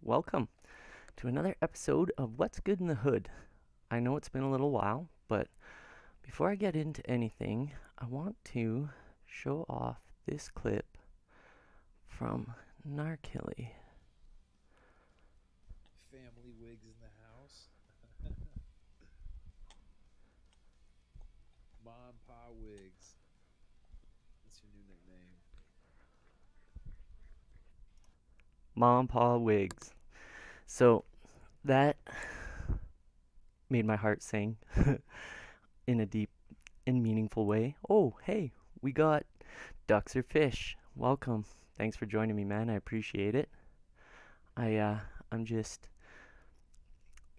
welcome to another episode of What's Good in the Hood. I know it's been a little while, but before I get into anything, I want to show off this clip from Narkilly. Family wigs in the house. Mom, Pa WiGGz. That's your new nickname. Mom, Pa WiGGz. So that made my heart sing in a deep and meaningful way. Oh, hey, we got ducks or fish. Welcome. Thanks for joining me, man. I appreciate it. I'm just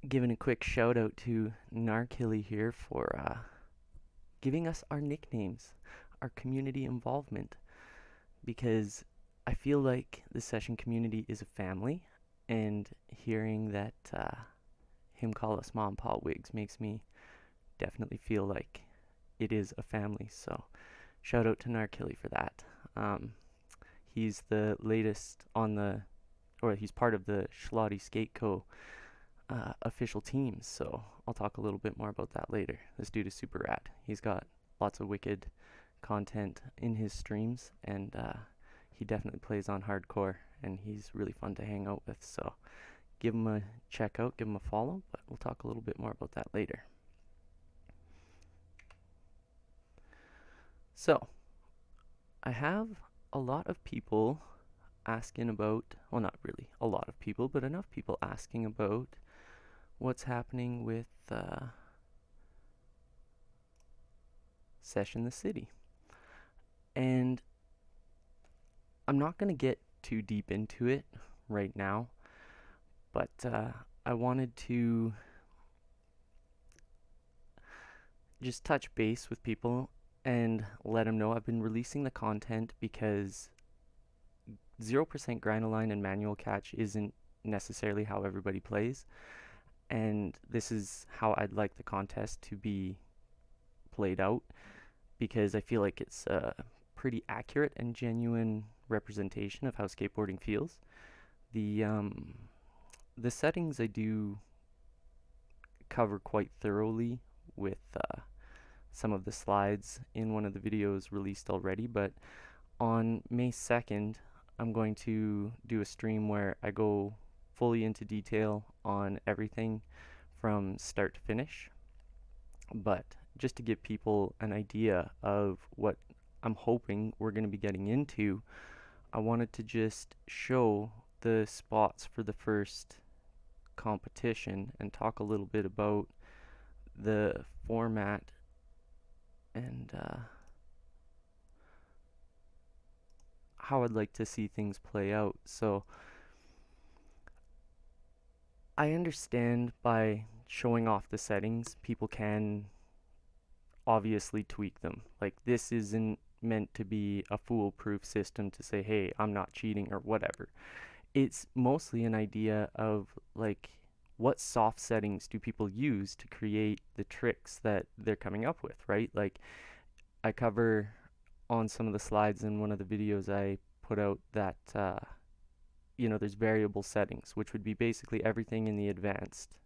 giving a quick shout out to Narkilly here for giving us our nicknames, our community involvement, because I feel like the session community is a family, and hearing that him call us Mom Pa WiGGz makes me definitely feel like it is a family. So shout out to Narkilly for that. He's the latest on he's part of the Schlaudie Skate Co official teams, so I'll talk a little bit more about that later. This dude is super rad. He's got lots of wicked content in his streams, and he definitely plays on hardcore, and he's really fun to hang out with. So give him a check out, give him a follow, but we'll talk a little bit more about that later. So I have a lot of people asking about, well, not really a lot of people, but enough people asking about what's happening with Sesh in the City. And I'm not going to get too deep into it right now, but I wanted to just touch base with people and let them know I've been releasing the content because 0% grindaline and manual catch isn't necessarily how everybody plays, and this is how I'd like the contest to be played out, because I feel like it's a pretty accurate and genuine representation of how skateboarding feels. The settings I do cover quite thoroughly with some of the slides in one of the videos released already, but on May 2nd, I'm going to do a stream where I go fully into detail on everything from start to finish. But just to give people an idea of what I'm hoping we're going to be getting into, I wanted to just show the spots for the first competition and talk a little bit about the format and how I'd like to see things play out. So I understand by showing off the settings, people can obviously tweak them. Like, this isn't meant to be a foolproof system to say, hey, I'm not cheating or whatever. It's mostly an idea of, like, what soft settings do people use to create the tricks that they're coming up with, right? Like, I cover on some of the slides in one of the videos I put out that there's variable settings, which would be basically everything in the advanced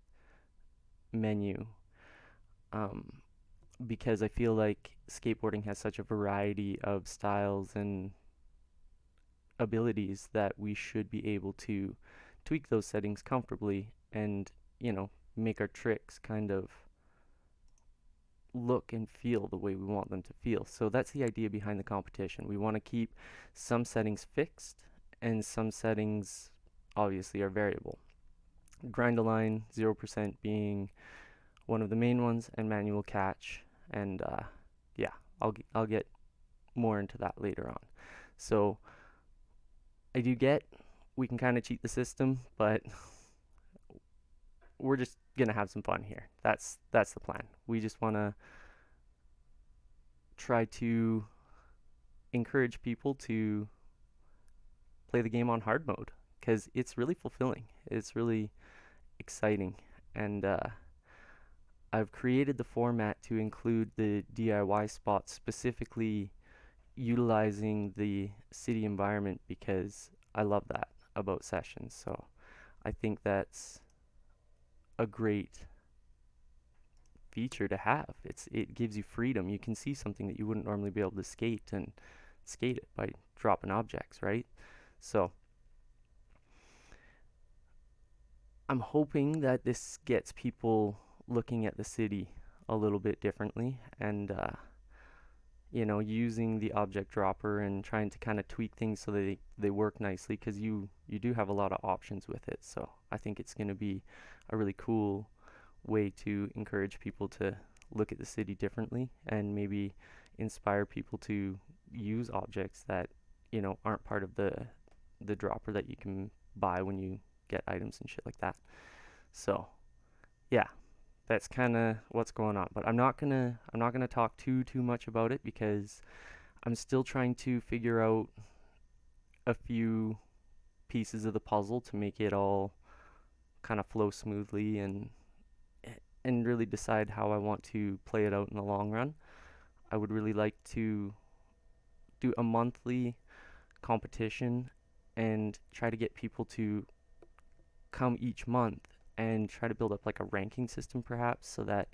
menu, because I feel like skateboarding has such a variety of styles and abilities that we should be able to tweak those settings comfortably and, make our tricks kind of look and feel the way we want them to feel. So that's the idea behind the competition. We want to keep some settings fixed, and some settings obviously are variable. Grind-A-Line 0% being one of the main ones, and manual catch, and yeah, I'll get more into that later on. So I do get we can kind of cheat the system, but we're just gonna have some fun here. That's the plan. We just want to try to encourage people to play the game on hard mode, because it's really fulfilling. It's really exciting, and I've created the format to include the DIY spots, specifically utilizing the city environment, because I love that about sessions. So I think that's a great feature to have. It gives you freedom. You can see something that you wouldn't normally be able to skate and skate it by dropping objects, right? So I'm hoping that this gets people looking at the city a little bit differently and using the object dropper and trying to kind of tweak things so they work nicely because you do have a lot of options with it. So I think it's going to be a really cool way to encourage people to look at the city differently and maybe inspire people to use objects that aren't part of the dropper that you can buy when you get items and shit like that. So yeah, that's kind of what's going on. But I'm not gonna talk too much about it because I'm still trying to figure out a few pieces of the puzzle to make it all kind of flow smoothly and really decide how I want to play it out in the long run. I would really like to do a monthly competition and try to get people to come each month and try to build up like a ranking system perhaps so that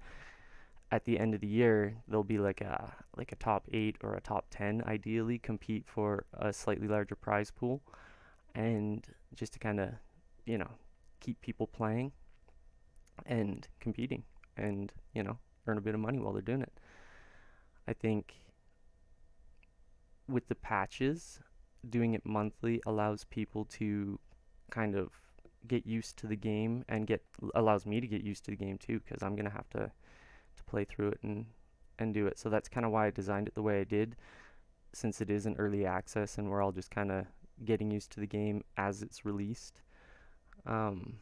at the end of the year there'll be like a top 8 or a top 10 ideally compete for a slightly larger prize pool and just to kind of you know keep people playing and competing and earn a bit of money while they're doing it. I think with the patches, doing it monthly allows people to kind of get used to the game and get allows me to get used to the game too because I'm gonna have to play through it and do it. So that's kind of why I designed it the way I did, since it is an early access and we're all just kind of getting used to the game as it's released. Um,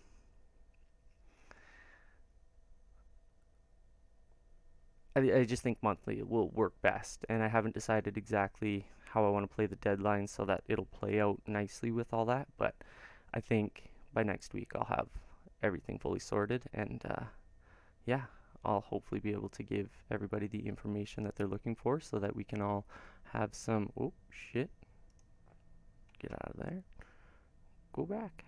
I just think monthly will work best, and I haven't decided exactly how I want to play the deadline so that it'll play out nicely with all that. But I think by next week I'll have everything fully sorted, and yeah, I'll hopefully be able to give everybody the information that they're looking for so that we can all have some. Oh, shit. Get out of there. Go back.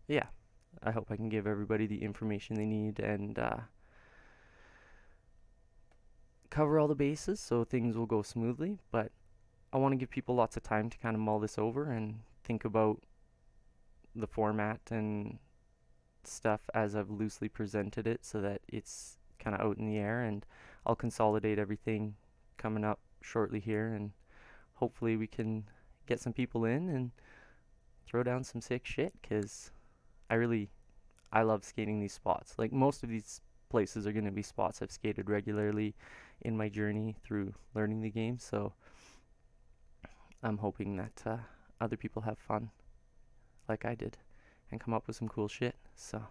Yeah, I hope I can give everybody the information they need and cover all the bases so things will go smoothly. But I want to give people lots of time to kind of mull this over and think about the format and stuff as I've loosely presented it so that it's kind of out in the air, and I'll consolidate everything coming up shortly here, and hopefully we can get some people in and throw down some sick shit because I love skating these spots. Like most of these places are going to be spots I've skated regularly in my journey through learning the game, so I'm hoping that other people have fun like I did and come up with some cool shit. So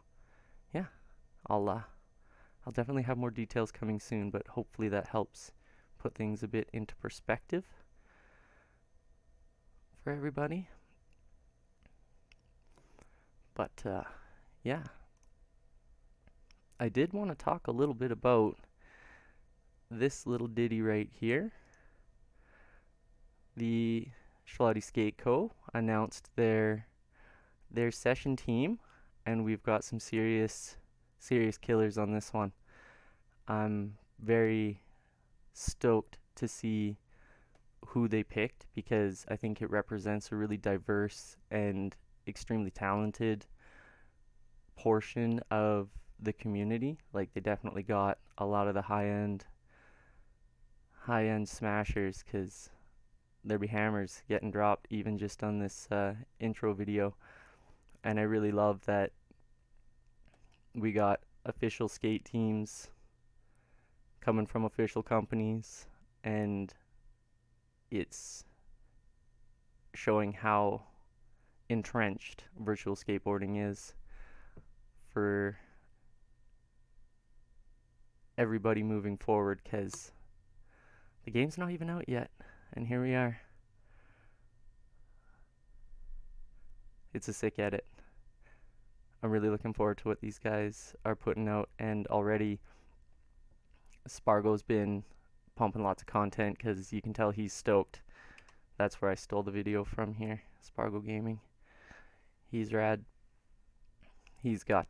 yeah, I'll uh, I'll definitely have more details coming soon, but hopefully that helps put things a bit into perspective for everybody. But yeah, I did want to talk a little bit about this little ditty right here. The Schlaudie Skate Co announced their session team, and we've got some serious killers on this one. I'm very stoked to see who they picked because I think it represents a really diverse and extremely talented portion of the community. Like they definitely got a lot of the high end smashers because there be hammers getting dropped even just on this intro video. And I really love that we got official skate teams coming from official companies, and it's showing how entrenched virtual skateboarding is for everybody moving forward because the game's not even out yet, and here we are. It's a sick edit. I'm really looking forward to what these guys are putting out, and already Spargo's been pumping lots of content because you can tell he's stoked. That's where I stole the video from here, SpargoGaming. He's rad. He's got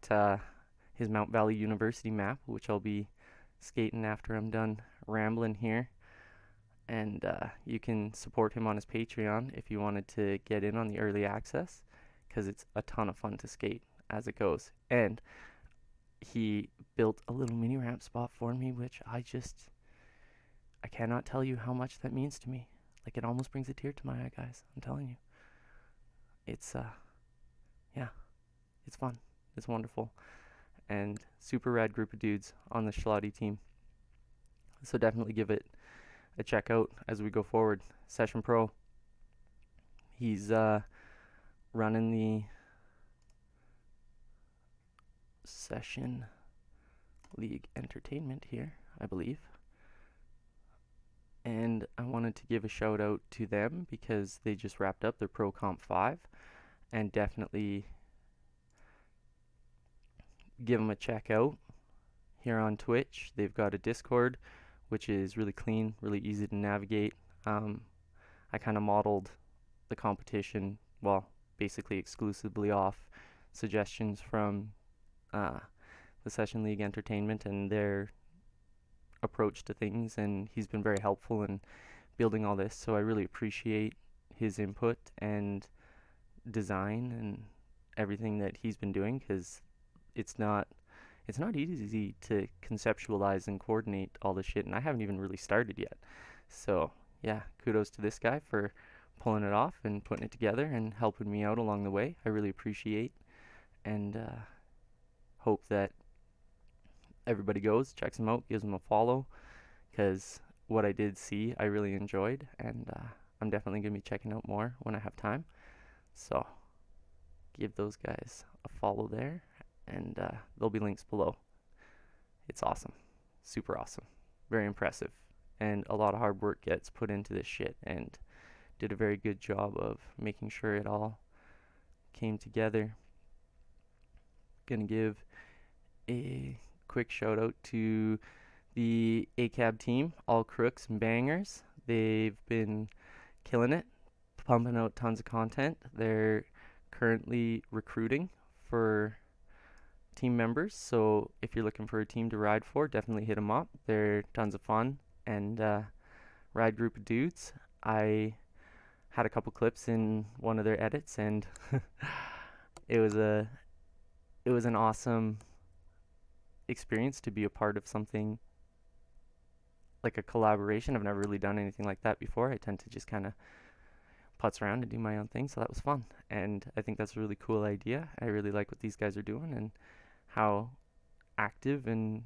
his Mount Valley University map, which I'll be skating after I'm done rambling here. And you can support him on his Patreon if you wanted to get in on the early access, because it's a ton of fun to skate as it goes. And he built a little mini ramp spot for me, which I cannot tell you how much that means to me. Like, it almost brings a tear to my eye, guys. I'm telling you. It's yeah, it's fun. It's wonderful. And super rad group of dudes on the Schlaudie team. So definitely give it a check out as we go forward. SLE Pro. He's running the Session League Entertainment here, I believe. And I wanted to give a shout out to them because they just wrapped up their Pro Comp 5, and definitely give them a check out here on Twitch. They've got a Discord, which is really clean, really easy to navigate. I kind of modeled the competition, well, basically exclusively off suggestions from the Session League Entertainment and their approach to things, and he's been very helpful in building all this, so I really appreciate his input and design and everything that he's been doing, because it's not easy to conceptualize and coordinate all this shit, and I haven't even really started yet. So yeah, kudos to this guy for pulling it off and putting it together and helping me out along the way. I really appreciate, and hope that everybody goes, checks him out, gives him a follow, because what I did see, I really enjoyed, and I'm definitely going to be checking out more when I have time. So give those guys a follow there, and there'll be links below. It's awesome. Super awesome. Very impressive. And a lot of hard work gets put into this shit, and did a very good job of making sure it all came together. Gonna give a quick shout out to the ACAB team, all crooks and bangers. They've been killing it, pumping out tons of content. They're currently recruiting for team members, so if you're looking for a team to ride for, definitely hit them up. They're tons of fun and ride group of dudes. I had a couple clips in one of their edits, and it was an awesome experience to be a part of something like a collaboration. I've never really done anything like that before. I tend to just kind of putz around and do my own thing, so that was fun, and I think that's a really cool idea. I really like what these guys are doing and how active and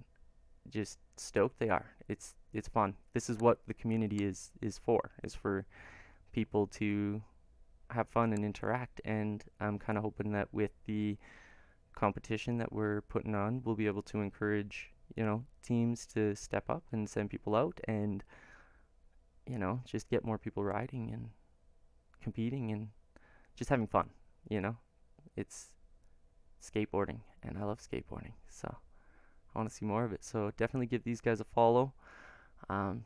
just stoked they are. It's fun. This is what the community is for people to have fun and interact, and I'm kind of hoping that with the competition that we're putting on, we'll be able to encourage, teams to step up and send people out, and just get more people riding and competing and just having fun. It's skateboarding, and I love skateboarding, so I want to see more of it. So definitely give these guys a follow.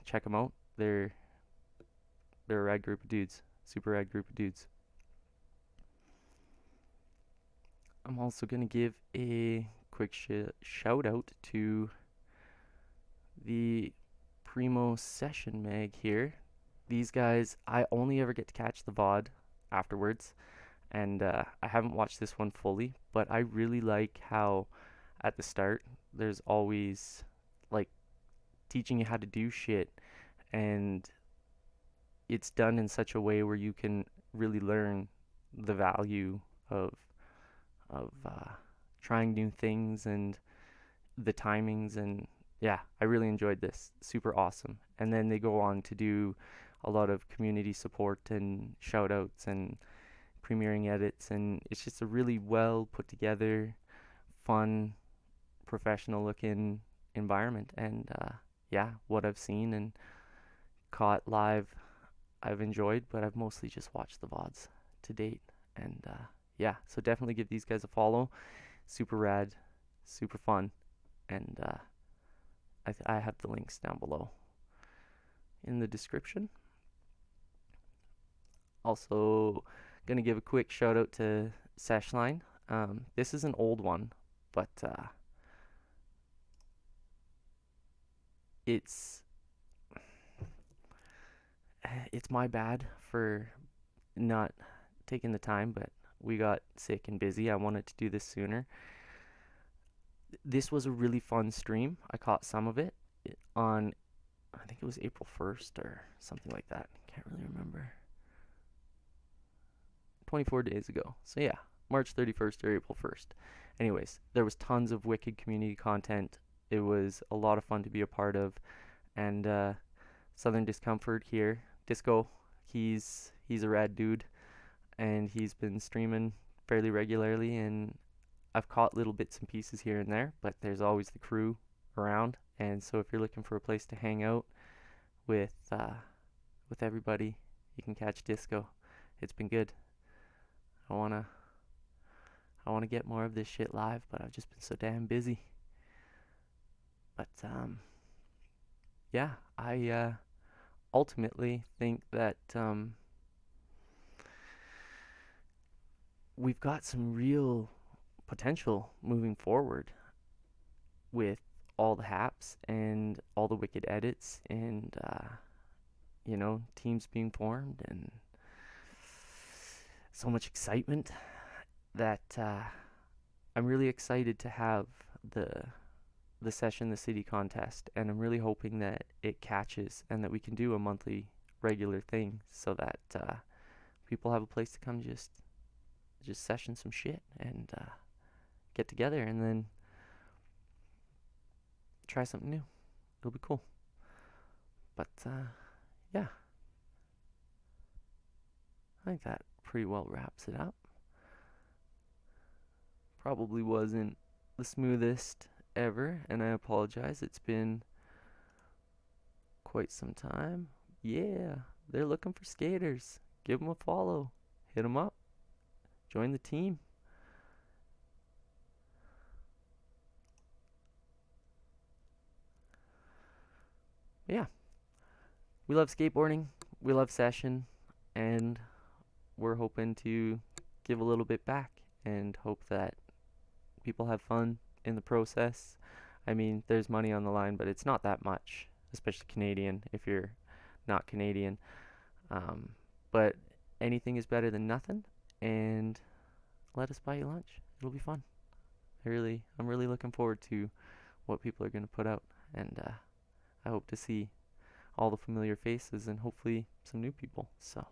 Check them out. They're a rad group of dudes. Super rad group of dudes. I'm also going to give a quick shout out to the Primo Session Mag here. These guys, I only ever get to catch the VOD afterwards, and I haven't watched this one fully, but I really like how at the start there's always like teaching you how to do shit, and it's done in such a way where you can really learn the value of trying new things and the timings, and yeah, I really enjoyed this. Super awesome. And then they go on to do a lot of community support and shout outs and premiering edits, and it's just a really well put together, fun, professional looking environment. And yeah, what I've seen and caught live, I've enjoyed, but I've mostly just watched the VODs to date. And yeah, so definitely give these guys a follow. Super rad, super fun, and I have the links down below in the description. Also, gonna give a quick shout out to SeshLine. This is an old one, but it's it's my bad for not taking the time, but we got sick and busy. I wanted to do this sooner. This was a really fun stream. I caught some of it on, I think it was April 1st or something like that. Can't really remember. 24 days ago. So yeah, March 31st or April 1st. Anyways, there was tons of wicked community content. It was a lot of fun to be a part of. And Southern Discomfort here, Disco, he's a rad dude, and he's been streaming fairly regularly, and I've caught little bits and pieces here and there, but there's always the crew around. And so if you're looking for a place to hang out with everybody, you can catch Disco. It's been good. I wanna I wanna get more of this shit live, but I've just been so damn busy. But yeah, I ultimately think that we've got some real potential moving forward with all the haps and all the wicked edits and teams being formed and so much excitement that I'm really excited to have the Session the City contest, and I'm really hoping that it catches and that we can do a monthly regular thing so that people have a place to come just session some shit and get together and then try something new. It'll be cool. But yeah, I think that pretty well wraps it up. Probably wasn't the smoothest ever, and I apologize. It's been quite some time. Yeah, they're looking for skaters. Give them a follow. Hit them up. Join the team. Yeah, we love skateboarding. We love Session, and we're hoping to give a little bit back and hope that people have fun in the process. I mean, there's money on the line, but it's not that much, especially Canadian if you're not Canadian. Um, but anything is better than nothing, and let us buy you lunch. It'll be fun. I'm really looking forward to what people are going to put out, and I hope to see all the familiar faces and hopefully some new people. So.